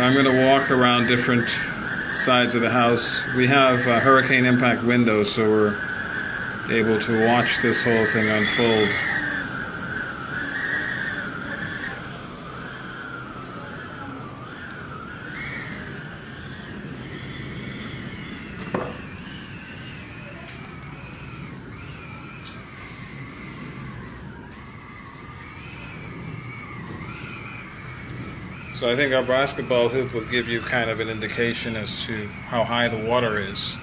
I'm going to walk around different sides of the house. We have hurricane impact windows, so we're able to watch this whole thing unfold. So I think our basketball hoop will give you kind of an indication as to how high the water is.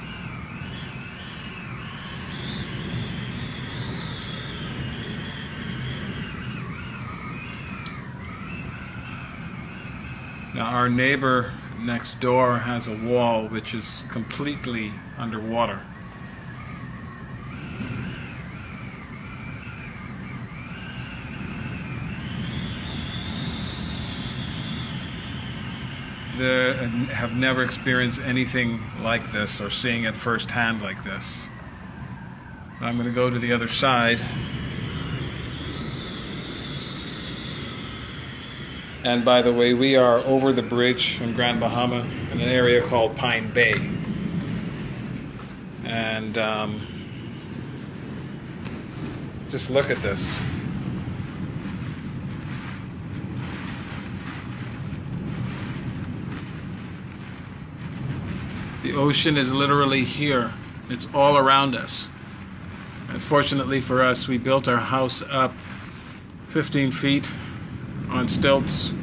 Now our neighbor next door has a wall which is completely underwater. They have never experienced anything like this or seeing it firsthand like this. I'm going to go to the other side. And by the way, we are over the bridge from Grand Bahama in an area called Pine Bay. And just look at this. The ocean is literally here. It's all around us. And fortunately for us, we built our house up 15 feet on stilts.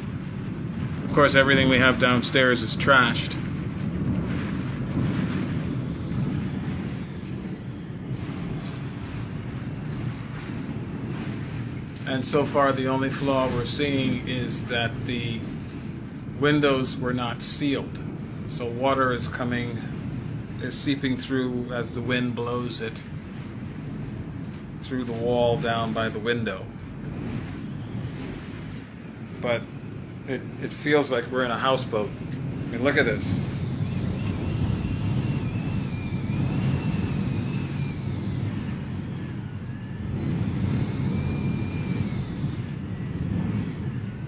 Of course, everything we have downstairs is trashed. And so far, the only flaw we're seeing is that the windows were not sealed. So water is seeping through as the wind blows it through the wall down by the window. But it feels like we're in a houseboat. I mean, look at this.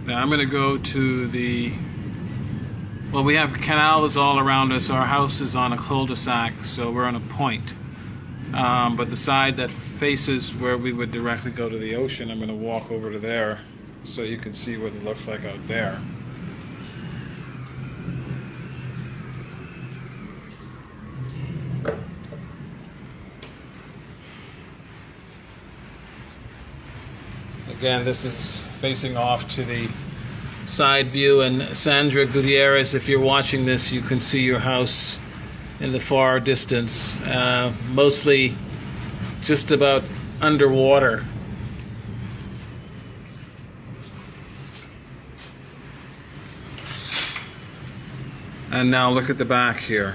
Now I'm going to go to the... Well, we have canals all around us. Our house is on a cul-de-sac, so we're on a point. But the side that faces where we would directly go to the ocean, I'm going to walk over to there so you can see what it looks like out there. Again, this is facing off to the side view, and Sandra Gutierrez, if you're watching this, you can see your house in the far distance, mostly just about underwater. And now look at the back here.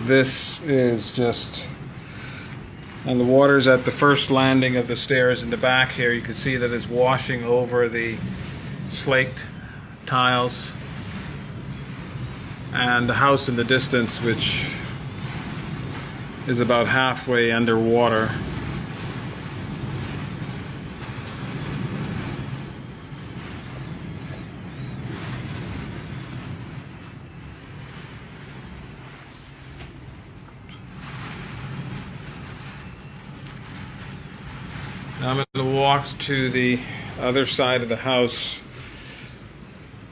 This is just, and the water's at the first landing of the stairs in the back here. You can see that it's washing over the slaked tiles, and the house in the distance, which is about halfway underwater. Now I'm going to walk to the other side of the house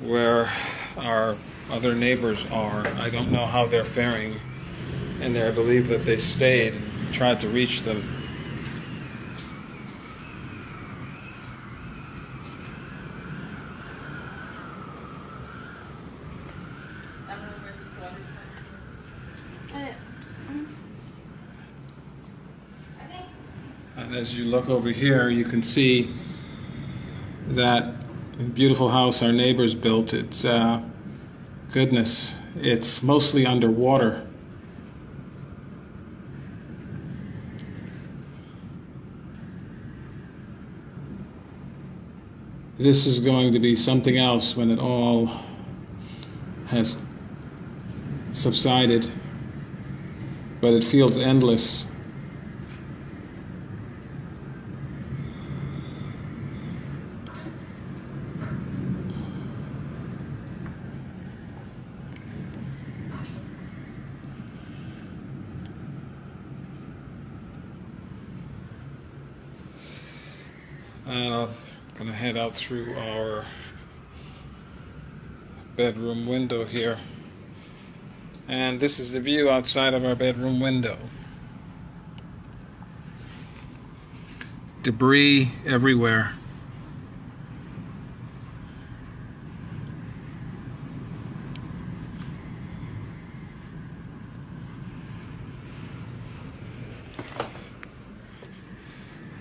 where our other neighbors are. I don't know how they're faring in there. I believe that they stayed and tried to reach them. And as you look over here, you can see that beautiful house our neighbors built. It's goodness, it's mostly underwater. This is going to be something else when it all has subsided, but it feels endless. Gonna head out through our bedroom window here. And this is the view outside of our bedroom window. Debris everywhere.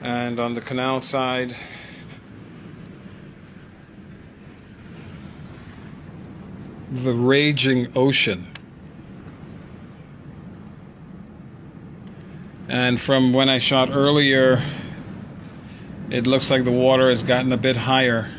And on the canal side, the raging ocean. And from when I shot earlier, it looks like the water has gotten a bit higher.